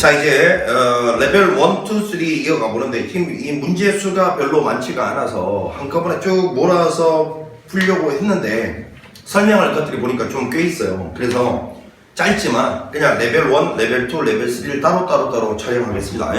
자, 이제 레벨 1, 2, 3 이어가 보는데 이 문제 수가 별로 많지가 않아서 한꺼번에 쭉 몰아서 풀려고 했는데 설명할 것들이 보니까 좀 꽤 있어요. 그래서 짧지만 그냥 레벨 1, 레벨 2, 레벨 3를 따로 촬영하겠습니다.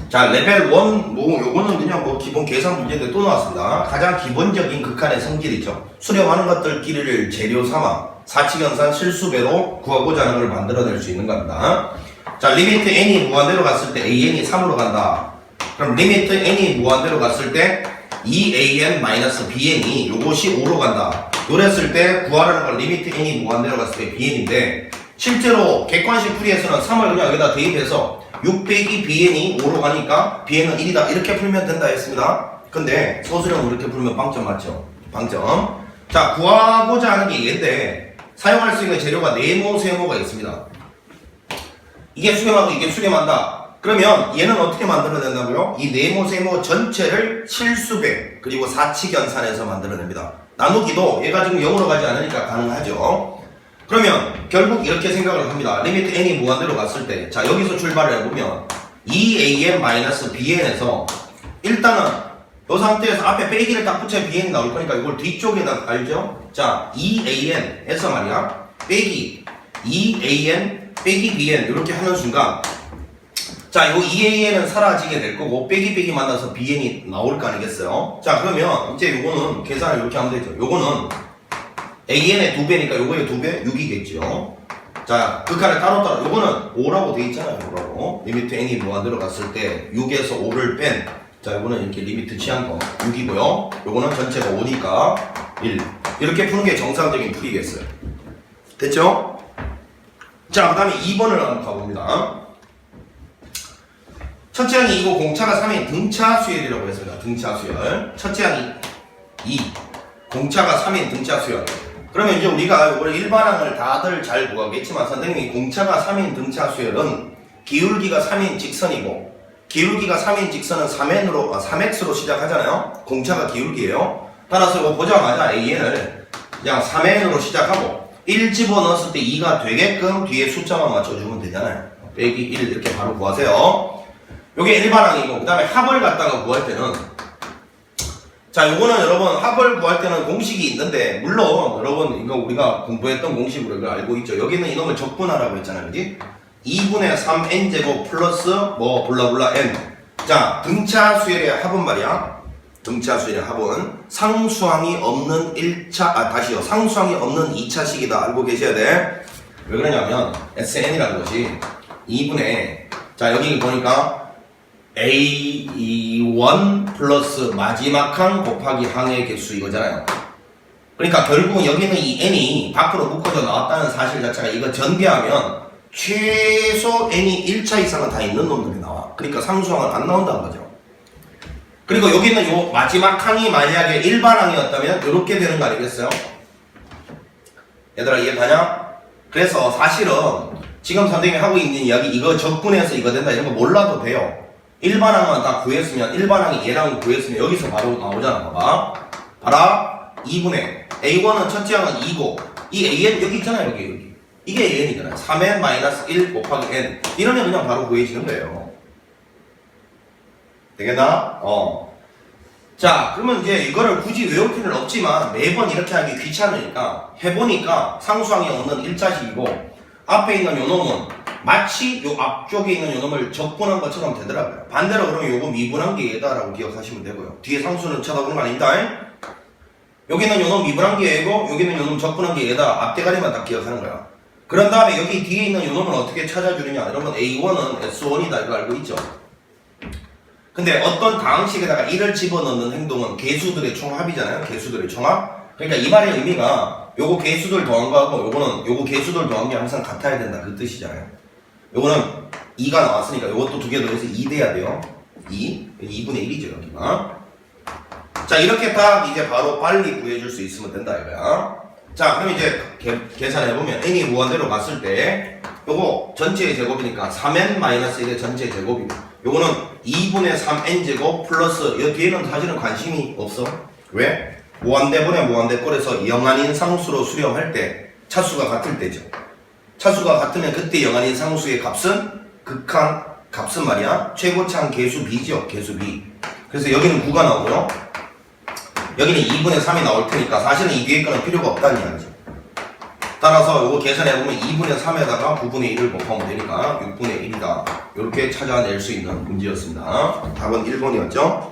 자, 레벨 1, 요거는 그냥 기본 계산 문제인데 또 나왔습니다. 가장 기본적인 극한의 성질이죠. 수렴하는 것들끼리를 재료 삼아 사칙연산 실수배로 구하고자 하는 걸 만들어낼 수 있는 겁니다. 자, 리미트 n이 무한대로 갔을 때 an이 3으로 간다. 그럼 리미트 n이 무한대로 갔을 때 2an-bn이 요것이 5로 간다. 요랬을 때 구하라는 건 리미트 n이 무한대로 갔을 때 bn인데 실제로 객관식 풀이에서는 3을 그냥 여기다 대입해서 6 빼기 bn이 5로 가니까 bn은 1이다 이렇게 풀면 된다 했습니다. 근데 소수령으로 이렇게 풀면 빵점 맞죠? 빵점. 자, 구하고자 하는 게 얘인데 사용할 수 있는 재료가 네모, 세모가 있습니다. 이게 수렴하고 이게 수렴한다. 그러면 얘는 어떻게 만들어낸다고요? 이 네모, 세모 전체를 실수배 그리고 사칙연산해서 만들어냅니다. 나누기도 얘가 지금 0으로 가지 않으니까 가능하죠. 그러면 결국 이렇게 생각을 합니다. 리미트 n이 무한대로 갔을 때 자, 여기서 출발을 해보면 2an-bn에서 일단은 이 상태에서 앞에 빼기를 딱 붙여야 bn이 나올 거니까 이걸 뒤쪽에다 알죠? 자, 2an에서 말이야 빼기 2an 빼기 bn 이렇게 하는 순간 자, 요 2an은 사라지게 될 거고 빼기 만나서 bn이 나올 거 아니겠어요? 자, 그러면 이제 요거는 계산을 이렇게 하면 되죠. 요거는 an의 2배니까 요거의 2배 6이겠죠. 자, 극한을 따로 요거는 5라고 돼 있잖아요. 5라고 리미트 n이 무한대로 갔을 때 6에서 5를 뺀 자, 요거는 이렇게 리미트 취한 거 6이고요. 요거는 전체가 5니까 1. 이렇게 푸는 게 정상적인 풀이겠어요. 됐죠? 자, 그 다음에 2번을 한번 가봅니다. 첫째 항이 2고 공차가 3인 등차 수열이라고 했습니다. 등차 수열. 첫째 항이 2. 공차가 3인 등차 수열. 그러면 이제 우리가 이걸 일반항을 다들 잘 구하겠지만 선생님이 공차가 3인 등차 수열은 기울기가 3인 직선이고 기울기가 3인 직선은 3x로 시작하잖아요. 공차가 기울기예요. 따라서 이거 보자마자 an을 그냥 3n으로 시작하고 1 집어넣었을 때 2가 되게끔 뒤에 숫자만 맞춰주면 되잖아요. 빼기 1 이렇게 바로 구하세요. 요게 일반항이고 그 다음에 합을 갖다가 구할 때는 자, 요거는 여러분 합을 구할 때는 공식이 있는데 물론 여러분 이거 우리가 공부했던 공식으로 이걸 알고 있죠. 여기는 이놈을 적분하라고 했잖아요. 그지? 2분의 3n제곱 플러스 블라블라 n. 자, 등차 수열의 합은 말이야. 등차 수열의 합은 상수항이 없는 1차 다시요. 상수항이 없는 2차식이다. 알고 계셔야 돼. 왜 그러냐면 sn이라는 것이 2분의 자, 여기 보니까 A1 플러스 마지막 항 곱하기 항의 개수 이거잖아요. 그러니까 결국은 여기는 이 n이 밖으로 묶어져 나왔다는 사실 자체가 이거 전개하면 최소 n이 1차 이상은 다 있는 놈들이 나와. 그러니까 상수항은 안 나온다는 거죠. 그리고 여기는 요 마지막 항이 만약에 일반항이었다면 이렇게 되는 거 아니겠어요? 얘들아 이해가냐? 그래서 사실은 지금 선생님이 하고 있는 이야기 이거 적분해서 이거 된다 이런 거 몰라도 돼요. 일반항만 다 구했으면 일반항이 얘랑 구했으면 여기서 바로 나오잖아. 봐봐. 봐라. 2분의 A1은 첫째 항은 2고 이 AN 여기 있잖아요. 여기 이게 AN이잖아요. 3n-1 곱하기 n 이러면 그냥 바로 구해지는 거예요. 되겠나? 자, 그러면 이제 이거를 굳이 외울 필요는 없지만 매번 이렇게 하기 귀찮으니까 해보니까 상수항이 없는 1차식이고 앞에 있는 요 놈은 마치 요 앞쪽에 있는 요 놈을 적분한 것처럼 되더라고요. 반대로 그러면 요거 미분한 게 얘다라고 기억하시면 되고요. 뒤에 상수는 쳐다보는 거 아닙니다. 여기는 요 놈 미분한 게 얘고 여기는 요 놈 적분한 게 얘다. 앞대가리만 딱 기억하는 거야. 그런 다음에 여기 뒤에 있는 요 놈은 어떻게 찾아주느냐. 여러분 A1은 S1이다 이거 알고 있죠? 근데 어떤 다항식에다가 1을 집어넣는 행동은 개수들의 총합이잖아요. 개수들의 총합. 그러니까 이 말의 의미가 요거 개수들 더한 거하고 요거 개수들 더한 게 항상 같아야 된다 그 뜻이잖아요. 요거는 2가 나왔으니까 요것도 두 개 더해서 2 돼야 돼요. 2분의 1이죠 여기가. 자, 이렇게 딱 이제 바로 빨리 구해줄 수 있으면 된다 이거야. 자, 그럼 이제 계산해보면 n이 무한대로 갔을 때 요거 전체의 제곱이니까 3n-1의 전체 제곱이고 요거는 2분의 3n제곱 플러스 이 뒤에는 사실은 관심이 없어. 왜? 무한대분의 무한대꼴에서 0 아닌 상수로 수렴할 때 차수가 같을 때죠. 차수가 같으면 그때 영한인 상수의 값은 극한 값은 말이야 최고차항 계수 b죠. 계수 b. 그래서 여기는 9가 나오고요. 여기는 2분의 3이 나올 테니까 사실은 이 뒤에 거는 필요가 없다는 이야기죠. 따라서 이거 계산해보면 2분의 3에다가 9분의 1을 곱하면 되니까 6분의 1이다. 이렇게 찾아낼 수 있는 문제였습니다. 답은 1번이었죠.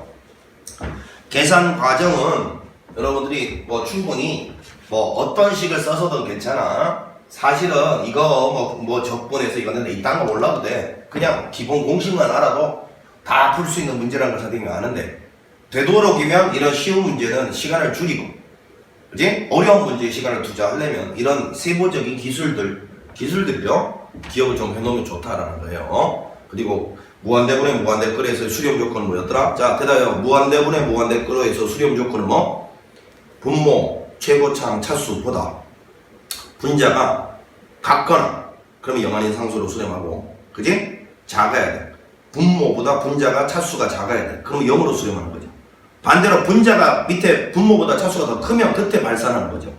계산 과정은 여러분들이 뭐 충분히 뭐 어떤 식을 써서도 괜찮아. 사실은 이거 뭐 적분해서 이거는 이딴 거 몰라도 돼. 그냥 기본 공식만 알아도 다 풀 수 있는 문제라는 걸 선생님이 아는데 되도록이면 이런 쉬운 문제는 시간을 줄이고 그지? 어려운 문제에 시간을 투자하려면 이런 세부적인 기술들이요 기억을 좀 해놓으면 좋다라는 거예요. 그리고 무한대분의 무한대끌에서 수렴 조건은 뭐였더라? 자 대답해요. 무한대분의 무한대끌에서 수렴 조건은 뭐? 분모 최고차항 차수보다 분자가 같거나 그러면 영한인 상수로 수렴하고 그지? 작아야 돼. 분모보다 분자가 차수가 작아야 돼. 그럼 0으로 수렴하는 거죠. 반대로 분자가 밑에 분모보다 차수가 더 크면 그때 발산하는 거죠.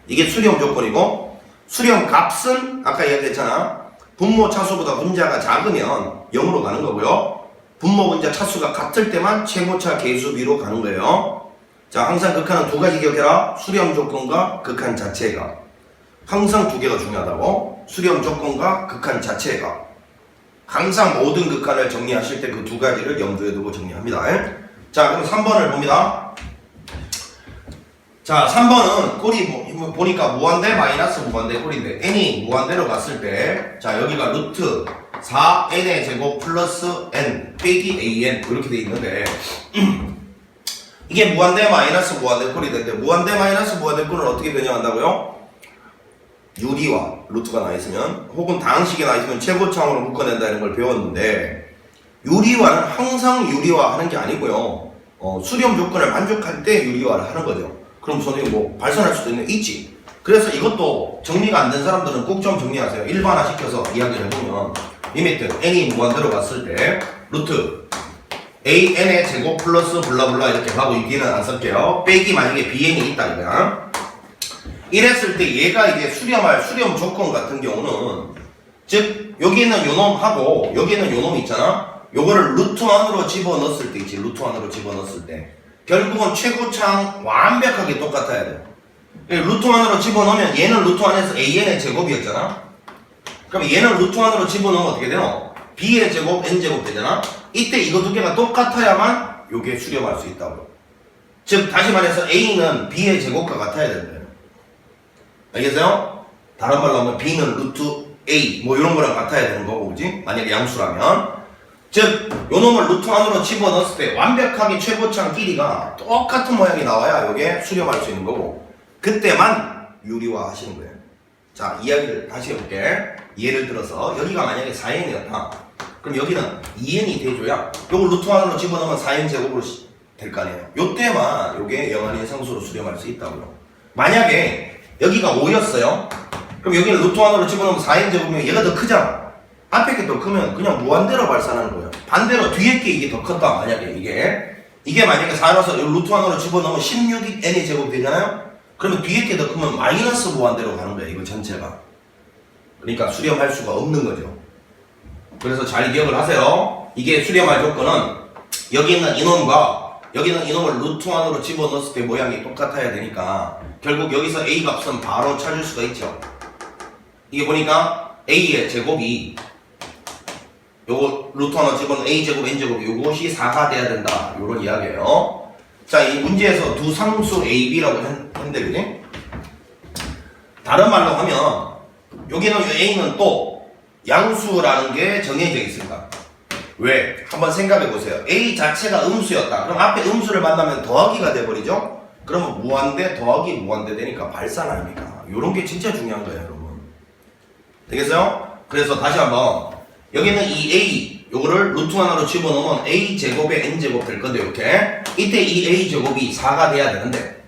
이게 수렴 조건이고 수렴 값은 아까 이야기했잖아. 분모 차수보다 분자가 작으면 0으로 가는 거고요. 분모 분자 차수가 같을 때만 최고차 계수비로 가는 거예요. 자 항상 극한은 두 가지 기억해라. 수렴 조건과 극한 자체가. 항상 두 개가 중요하다고. 수렴 조건과 극한 자체가. 항상 모든 극한을 정리하실 때 그 두 가지를 염두에 두고 정리합니다. 자 그럼 3번을 봅니다. 자 3번은 꼴이 보니까 무한대 마이너스 무한대 꼴인데 n이 무한대로 갔을 때 자 여기가 루트 4n의 제곱 플러스 n 빼기 an 이렇게 돼 있는데 이게 무한대 마이너스 무한대 꼴이 되는데 무한대 마이너스 무한대 꼴은 어떻게 변형한다고요? 유리와 루트가 나 있으면 혹은 다항식이 나 있으면 최고차항으로 묶어낸다는 걸 배웠는데 유리화는 항상 유리화하는 게 아니고요. 수렴 조건을 만족할 때 유리화를 하는 거죠. 그럼 선생님 뭐 발산할 수도 있지. 그래서 이것도 정리가 안 된 사람들은 꼭 좀 정리하세요. 일반화 시켜서 이야기를 해보면 리미트 n이 무한대로 갔을 때 루트 an의 제곱 플러스 블라블라 이렇게 하고 이 뒤는 안 쓸게요. 빼기 만약에 bn이 있다 이거야. 이랬을 때 얘가 이제 수렴할 수렴 조건 같은 경우는 즉 여기는 요놈하고 여기는 요놈 있잖아. 요거를 루트 안으로 집어넣었을 때 있지. 루트 안으로 집어넣었을 때 결국은 최고차항 완벽하게 똑같아야 돼. 루트 안으로 집어넣으면 얘는 루트 안에서 an의 제곱이었잖아. 그럼 얘는 루트 안으로 집어넣으면 어떻게 되노? b의 제곱 n제곱 되잖아. 이때 이거 두 개가 똑같아야만 요게 수렴할 수 있다고. 즉 다시 말해서 a는 b의 제곱과 같아야 된다. 알겠어요? 다른 말로 하면 b는 루트 a 뭐 이런 거랑 같아야 되는 거고 그지? 만약에 양수라면 즉 요놈을 루트 안으로 집어넣었을 때 완벽하게 최고차항 길이가 똑같은 모양이 나와야 요게 수렴할 수 있는 거고 그때만 유리화 하시는 거예요. 자 이야기를 다시 해볼게. 예를 들어서 여기가 만약에 4n이었다. 그럼 여기는 2n이 돼줘야 요걸 루트 안으로 집어넣으면 4n 제곱으로 될 거 아니에요. 요때만 요게 영한인 상수로 수렴할 수 있다고요. 만약에 여기가 5였어요. 그럼 여기는 루트 안으로 집어넣으면 4n 제곱이면 얘가 더 크잖아. 앞에 게 더 크면 그냥 무한대로 발산하는 거예요. 반대로 뒤에 게 이게 더 컸다. 만약에 이게 만약에 4라서 루트 안으로 집어넣으면 16n의 제곱 되잖아요. 그러면 뒤에 게 더 크면 마이너스 무한대로 가는 거예요. 이거 전체가. 그러니까 수렴할 수가 없는 거죠. 그래서 잘 기억을 하세요. 이게 수렴할 조건은 여기 있는 이놈과 여기는 이놈을 루트 안으로 집어넣었을 때 모양이 똑같아야 되니까 결국 여기서 a 값은 바로 찾을 수가 있죠. 이게 보니까 a의 제곱이 요거 루트 안으로 집어넣은 a 제곱 n 제곱 요것이 4가 돼야 된다. 요런 이야기예요. 자, 이 문제에서 두 상수 a, b라고 했는데 그지? 다른 말로 하면 여기는 a는 또 양수라는 게 정해져 있습니다. 왜? 한번 생각해 보세요. a 자체가 음수였다. 그럼 앞에 음수를 만나면 더하기가 돼버리죠? 그러면 무한대 더하기 무한대 되니까 발산 아닙니까? 요런 게 진짜 중요한 거예요, 여러분. 되겠어요? 그래서 다시 한번 여기는 이 a 요거를 루트 하나로 집어넣으면 a 제곱에 n 제곱 될 건데 이렇게 이때 이 a 제곱이 4가 돼야 되는데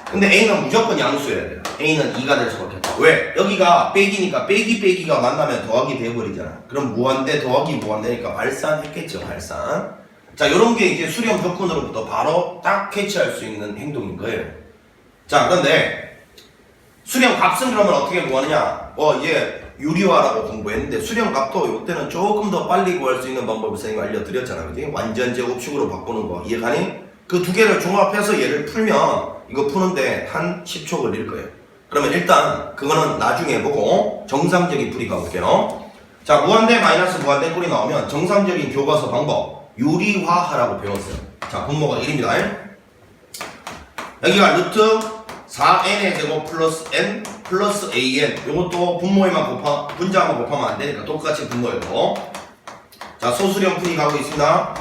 근데 a는 무조건 양수여야 돼요. a는 2가 될 수밖에 없다. 왜? 여기가 빼기니까 빼기가 만나면 더하기 돼버리잖아. 그럼 무한대 더하기 무한대니까 발산했겠죠. 발산. 자, 요런 게 이제 수렴 조건으로부터 바로 딱 캐치할 수 있는 행동인 거예요. 자, 그런데 수렴 값은 그러면 어떻게 구하느냐? 이제 유리화라고 공부했는데 수렴값도 이때는 조금 더 빨리 구할 수 있는 방법을 선생님이 알려드렸잖아. 그지? 완전 제곱식으로 바꾸는 거 이해가니? 그 두 개를 종합해서 얘를 풀면 이거 푸는데 한 10초 걸릴 거예요. 그러면 일단 그거는 나중에 보고 정상적인 풀이 가볼게요. 자, 무한대 마이너스 무한대 꼴이 나오면 정상적인 교과서 방법 유리화하라고 배웠어요. 자, 분모가 1입니다. 여기가 루트 4n의 제곱 플러스 n 플러스 an. 요것도 분모에만 분자만 곱하면 안 되니까 똑같이 분모해도. 자, 소수령 풀이 가고 있습니다.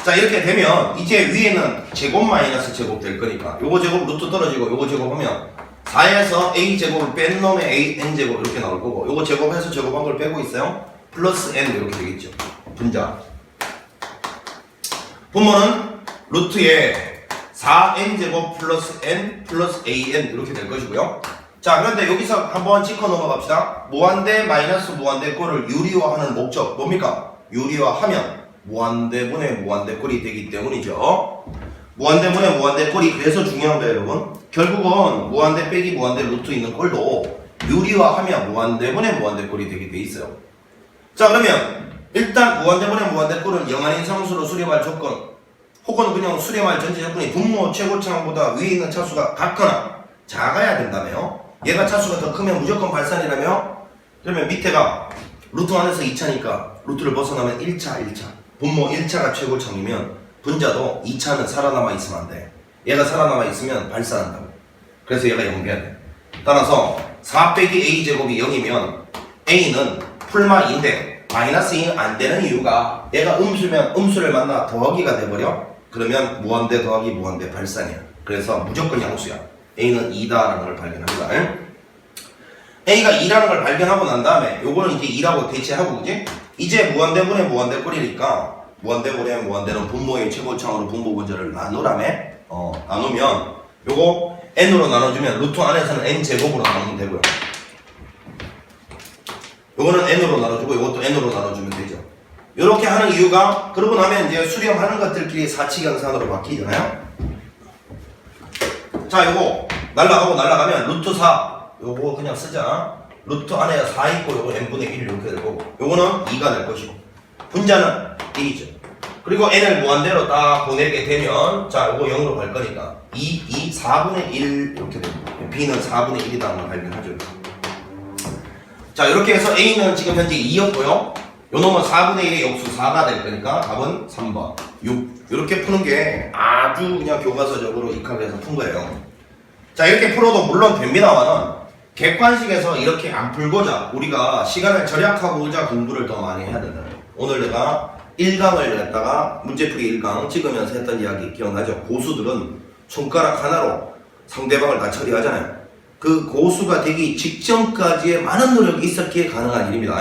자, 이렇게 되면 이제 위에는 제곱 마이너스 제곱 될 거니까 요거 제곱 루트 떨어지고 요거 제곱하면 4에서 a 제곱을 뺀 놈의 a n 제곱 이렇게 나올 거고, 요거 제곱해서 제곱한 걸 빼고 있어요. 플러스 n 이렇게 되겠죠. 분자. 분모는 루트에 4n 제곱 플러스 n 플러스 an 이렇게 될 것이고요. 자, 그런데 여기서 한번 짚어 넘어갑시다. 무한대 마이너스 무한대 꼴을 유리화하는 목적 뭡니까? 유리화하면 무한대분의 무한대꼴이 되기 때문이죠. 무한대분의 무한대꼴이 그래서 중요한 거예요, 여러분. 결국은 무한대 빼기 무한대 루트 있는 꼴도 유리화하면 무한대분의 무한대꼴이 되게 돼 있어요. 자, 그러면 일단 무한대분의 무한대꼴은 영한인 상수로 수렴할 조건 혹은 그냥 수렴할 전제 조건이 분모 최고차항보다 위에 있는 차수가 같거나 작아야 된다며요. 얘가 차수가 더 크면 무조건 발산이라며. 그러면 밑에가 루트 안에서 2차니까 루트를 벗어나면 1차. 분모 1차가 최고차항이면 분자도 2차는 살아남아 있으면 안 돼. 얘가 살아남아 있으면 발산한다고. 그래서 얘가 0돼야 돼. 따라서 4 빼기 a 제곱이 0이면 a는 풀마인데 마이너스 2는 안 되는 이유가 얘가 음수면 음수를 만나 더하기가 돼버려. 그러면 무한대 더하기 무한대 발산이야. 그래서 무조건 양수야. a는 2다라는 걸 발견합니다. a가 2라는 걸 발견하고 난 다음에 요거는 이제 2라고 대체하고, 그지? 이제 무한대분의 무한대꼴이니까 무한대분의 무한대는 분모의 최고차항으로 분모 분자를 나누라며. 나누면 요거 n으로 나눠주면 루트 안에서는 n 제곱으로 나누면 되고요. 요거는 n으로 나눠주고 요것도 n으로 나눠주면 되죠. 요렇게 하는 이유가, 그러고 나면 이제 수렴하는 것들끼리 사칙연산으로 바뀌잖아요. 자, 요거 날라가면 루트 4 요거 그냥 쓰자. 루트 안에 4 있고 요거 n분의 1 이렇게 될 거고, 요거는 2가 될 것이고, 분자는 1이죠. 그리고 n을 무한대로 딱 보내게 되면, 자, 요거 0으로 갈 거니까 4분의 1 이렇게 됩니다. b는 4분의 1이라는 걸 발견하죠. 자, 이렇게 해서 a는 지금 현재 2였고요. 요 놈은 4분의 1의 역수 4가 될 거니까 답은 3번 6. 이렇게 푸는 게 아주 그냥 교과서적으로 익하게해서 푼 거예요. 자, 이렇게 풀어도 물론 됩니다만은 객관식에서 이렇게 안 풀고자 우리가 시간을 절약하고자 공부를 더 많이 해야 된다. 오늘 내가 1강을 냈다가 문제풀이 1강 찍으면서 했던 이야기 기억나죠? 고수들은 손가락 하나로 상대방을 다 처리하잖아요. 그 고수가 되기 직전까지의 많은 노력이 있었기에 가능한 일입니다.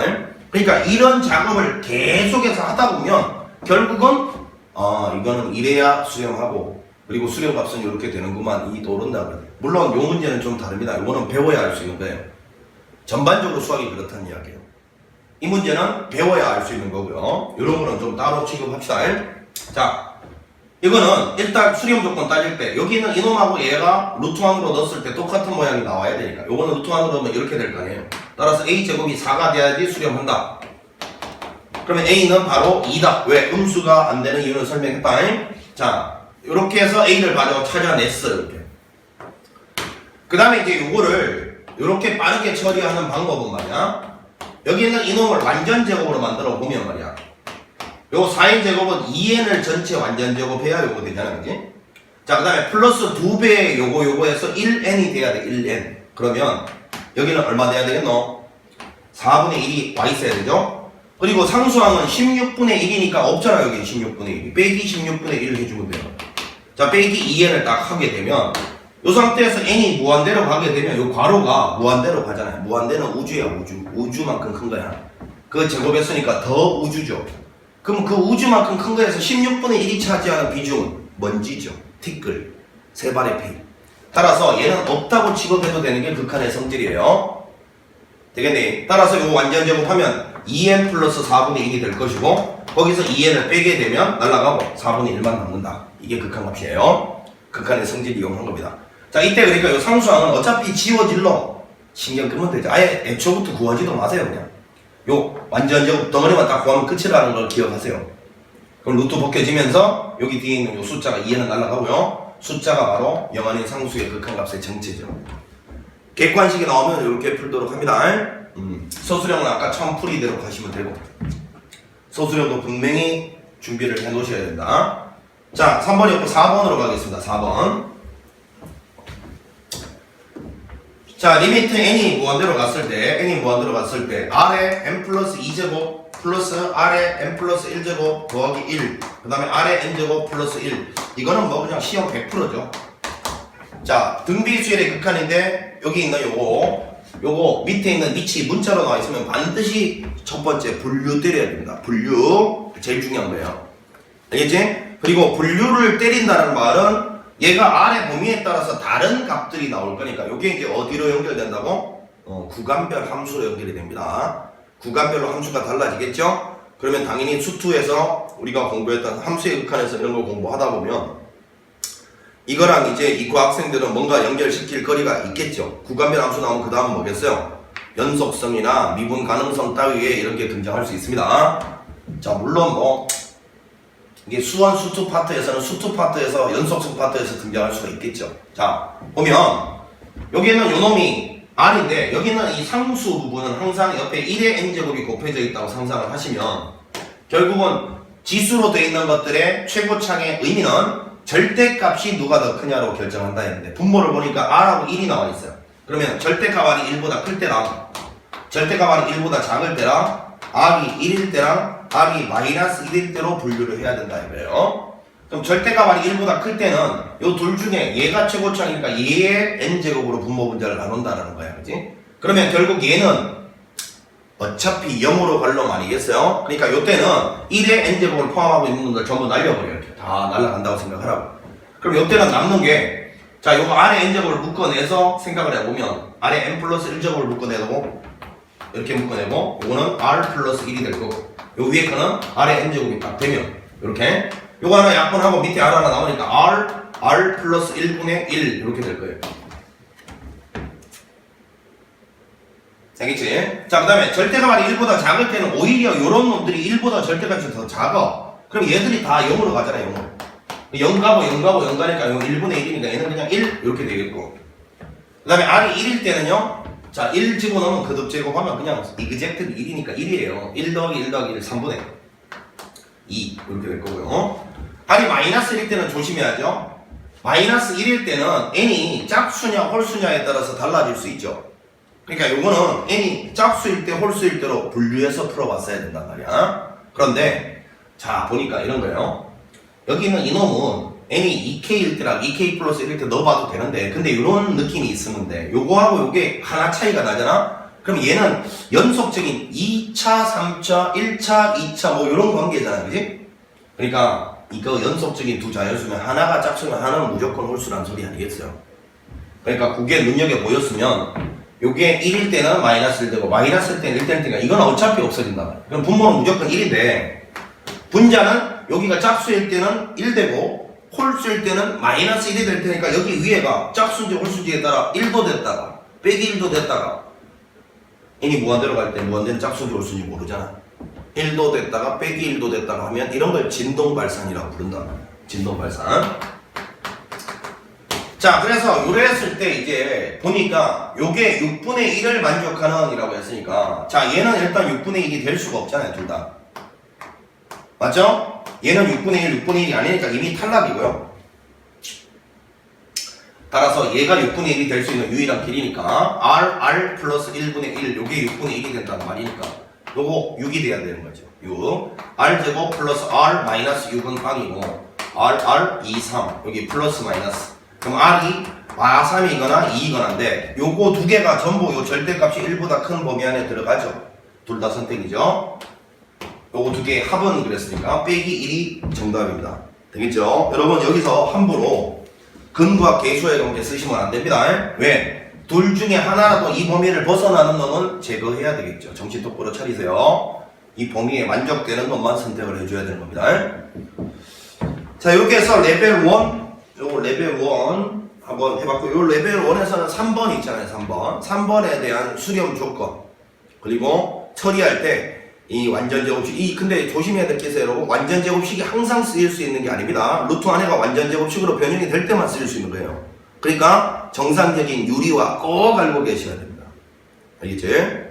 그러니까 이런 작업을 계속해서 하다 보면 결국은 이거는 이래야 수렴하고, 그리고 수렴값은 이렇게 되는구만, 이 떠오른다 그래요. 물론 요 문제는 좀 다릅니다. 이거는 배워야 알 수 있는 거예요. 전반적으로 수학이 그렇다는 이야기예요. 이 문제는 배워야 알 수 있는 거고요. 이런 거는 좀 따로 취급합시다. 자, 이거는 일단 수렴 조건 따질 때 여기는 이놈하고 얘가 루트 안으로 넣었을 때 똑같은 모양이 나와야 되니까 요거는 루트 안으로 넣으면 이렇게 될 거 아니에요. 따라서 a 제곱이 4가 돼야지 수렴한다. 그러면 a는 바로 2다. 왜? 음수가 안 되는 이유는 설명했다. 자, 이렇게 해서 a를 바로 찾아냈어. 이렇게. 그 다음에 이제 요거를 이렇게 빠르게 처리하는 방법은 말이야, 여기 있는 이놈을 완전 제곱으로 만들어 보면 말이야, 요 4n 제곱은 2n을 전체 완전 제곱해야 요거 되잖아, 그지? 자, 그 다음에 플러스 2배 요거 해서 1n이 돼야 돼, 1n. 그러면 여기는 얼마 돼야 되겠노? 4분의 1이 와 있어야 되죠? 그리고 상수항은 16분의 1이니까 없잖아, 여기 16분의 1이. 빼기 16분의 1을 해주면 돼요. 자, 빼기 2n을 딱 하게 되면 요 상태에서 n이 무한대로 가게 되면 요 괄호가 무한대로 가잖아요. 무한대는 우주야, 우주. 우주만큼 큰 거야. 그 제곱했으니까 더 우주죠. 그럼 그 우주만큼 큰 거에서 16분의 1이 차지하는 비중은 먼지죠. 티끌. 세 발의 피. 따라서 얘는 없다고 취급해도 되는 게 극한의 성질이에요. 되겠네. 따라서 요 완전 제곱하면 2n 플러스 4분의 1이 될 것이고, 거기서 2n을 빼게 되면 날라가고 4분의 1만 남는다. 이게 극한값이에요. 극한의 성질 이용한 겁니다. 자, 이때 그러니까 요 상수항은 어차피 지워질 놈, 신경 끄면 되죠. 아예 애초부터 구하지도 마세요. 그냥 요 완전 제곱 덩어리만 딱 구하면 끝이라는 걸 기억하세요. 그럼 루트 벗겨지면서 여기 뒤에 있는 요 숫자가 2에는 날아가고요. 숫자가 바로 영원인 상수의 극한값의 정체죠. 객관식이 나오면 이렇게 풀도록 합니다. 소수령은 아까 처음 풀이대로 가시면 되고 소수령도 분명히 준비를 해 놓으셔야 된다. 자, 3번이 없고 4번으로 가겠습니다. 4번. 자, 리미트 n이 무한대로 갔을 때 r에 n 플러스 2제곱 플러스 r에 n 플러스 1제곱 더하기 1 그 다음에 r에 n제곱 플러스 1 이거는 뭐 그냥 시험 100%죠. 자, 등비수열의 극한인데 여기 있는 요거 밑에 있는 위치 문자로 나와 있으면 반드시 첫 번째 분류 때려야 됩니다. 분류 제일 중요한 거예요. 알겠지? 그리고 분류를 때린다는 말은 얘가 R의 범위에 따라서 다른 값들이 나올 거니까 이게 이제 어디로 연결된다고? 구간별 함수로 연결이 됩니다. 구간별로 함수가 달라지겠죠? 그러면 당연히 수투에서 우리가 공부했던 함수의 극한에서 이런 걸 공부하다 보면 이거랑 이제 이과 학생들은 뭔가 연결시킬 거리가 있겠죠. 구간별 함수 나오면 그 다음은 뭐겠어요? 연속성이나 미분 가능성 따위에 이런 게 등장할 수 있습니다. 자, 물론 뭐 이게 수원 수투 파트에서는 수투 파트에서 연속성 파트에서 등장할 수가 있겠죠. 자, 보면 여기에는 요놈이 R인데 여기는 이 상수 부분은 항상 옆에 1의 n제곱이 곱해져 있다고 상상을 하시면 결국은 지수로 되어 있는 것들의 최고창의 의미는 절대값이 누가 더 크냐로 결정한다 했는데 분모를 보니까 R하고 1이 나와 있어요. 그러면 절대값 R이 1보다 클 때랑 절대값 R이 1보다 작을 때랑 R이 1일 때랑 R이 마이너스 1일 때로 분류를 해야 된다 이거예요. 그럼 절대값 R이 1보다 클 때는 요 둘 중에 얘가 최고창이니까 얘의 n제곱으로 분모 분자를 나눈다라는 거야. 그지? 그러면 결국 얘는 어차피 0으로 갈 놈 아니겠어요? 그러니까 요때는 1의 n제곱을 포함하고 있는 놈들 전부 날려버려요. 이렇게 다 날라간다고 생각하라고. 그럼 요때는 남는 게 자, 요거 R의 n제곱을 묶어내서 생각을 해보면 R의 n 플러스 1제곱을 묶어내고 이렇게 묶어내고 요거는 R 플러스 1이 될 거고 요 위에 거는 R의 n제곱이 딱 되면 이렇게 요거 하나 약분하고 밑에 R 하나 나오니까 R 플러스 1분의 1 이렇게 될 거예요. 알겠지? 자, 그 다음에 절대값 R이 1보다 작을 때는 오히려 요런 놈들이 1보다 절대값이 더 작아. 그럼 얘들이 다 0으로 가잖아요. 0으로 0 가고 0 가고 0 가니까 요 1분의 1이니까 얘는 그냥 1 이렇게 되겠고 그 다음에 R이 1일 때는요 자, 1 집어넣으면 거듭 제곱하면 그냥 이그젝트 1이니까 1이에요. 1 더하기 1 더하기 1 3분의 2 이렇게 될 거고요. R이 마이너스 1일 때는 조심해야죠. 마이너스 1일 때는 n이 짝수냐 홀수냐에 따라서 달라질 수 있죠. 그러니까 요거는 n이 짝수일 때 홀수일 때로 분류해서 풀어봤어야 된단 말이야. 그런데 자 보니까 이런 거예요. 여기 있는 이놈은 n이 2k일 때랑 2k 플러스 1일 때 넣어봐도 되는데 근데 이런 느낌이 있으면 돼. 요거하고 요게 하나 차이가 나잖아. 그럼 얘는 연속적인 2차, 3차, 1차, 2차 뭐 이런 관계잖아. 그지? 그러니까 이거 연속적인 두 자연수면 하나가 짝수면 하나는 무조건 홀수란 소리 아니겠어요? 그러니까 그게 눈여겨 보였으면 요게 1일 때는 마이너스 1 되고 마이너스 1 때는 1 될 테니까 이건 어차피 없어진다. 그럼 분모는 무조건 1인데 분자는 여기가 짝수일 때는 1 되고 홀수일 때는 마이너스 1이 될 테니까 여기 위에가 짝수인지 홀수인지에 따라 1도 됐다가 빼기 1도 됐다가 n이 무한대로 갈 때 무한대는 짝수인지 홀수인지 모르잖아. 1도 됐다가 빼기 1도 됐다가 하면 이런 걸 진동발산이라고 부른다. 진동발산. 자, 그래서 요랬을 때 이제 보니까 요게 6분의 1을 만족하는 이라고 했으니까 자, 얘는 일단 6분의 1이 될 수가 없잖아요. 둘 다. 맞죠? 얘는 6분의 1, 6분의 1이 아니니까 이미 탈락이고요. 따라서 얘가 6분의 1이 될 수 있는 유일한 길이니까 R 플러스 1분의 1 요게 6분의 1이 된다는 말이니까 요거 6이 돼야 되는 거죠. 6 R제곱 플러스 R 마이너스 6은 빵이고 R 2, 3 여기 플러스 마이너스 그럼 R이 3이거나 2이거나인데 요거 두 개가 전부 요 절대값이 1보다 큰 범위 안에 들어가죠. 둘 다 선택이죠. 요거 두 개의 합은 그랬으니까 빼기 1이 정답입니다. 되겠죠? 여러분 여기서 함부로 근과 계수의 관계 쓰시면 안 됩니다. 왜? 둘 중에 하나라도 이 범위를 벗어나는 놈은 제거해야 되겠죠. 정신 똑바로 차리세요. 이 범위에 만족되는 놈만 선택을 해줘야 되는 겁니다. 자, 여기에서 레벨 1 요거 레벨 1 한번 한번 해봤고, 요 레벨 1에서는 3번 있잖아요. 3번. 3번에 대한 수렴 조건. 그리고 처리할 때 이 완전 제곱식, 근데 조심해야 될 게 있어요, 여러분. 완전 제곱식이 항상 쓰일 수 있는 게 아닙니다. 루트 안에가 완전 제곱식으로 변형이 될 때만 쓰일 수 있는 거예요. 그러니까 정상적인 유리화 꼭 알고 계셔야 됩니다. 알겠지?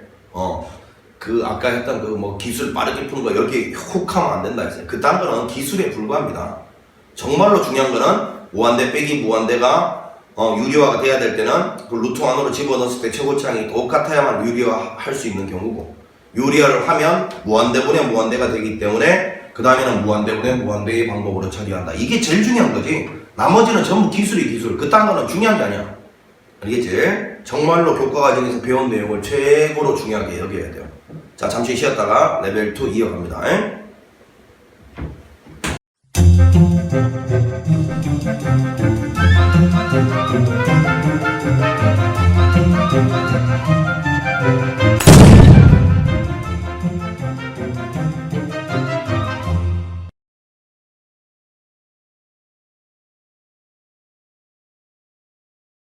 아까 했던 기술 빠르게 푸는 거 여기 훅 하면 안 된다 했어요. 그딴 거는 기술에 불과합니다. 정말로 중요한 거는 무한대 빼기 무한대가 유리화가 돼야 될 때는 그 루트 안으로 집어넣었을 때 최고차항이 똑같아야만 유리화 할 수 있는 경우고, 유리화를 하면 무한대분의 무한대가 되기 때문에 그 다음에는 무한대분의 무한대의 방법으로 처리한다. 이게 제일 중요한 거지. 나머지는 전부 기술이 기술. 그딴 거는 중요한 게 아니야. 알겠지? 정말로 교과 과정에서 배운 내용을 최고로 중요하게 여겨야 돼요. 자, 잠시 쉬었다가 레벨 2 이어갑니다.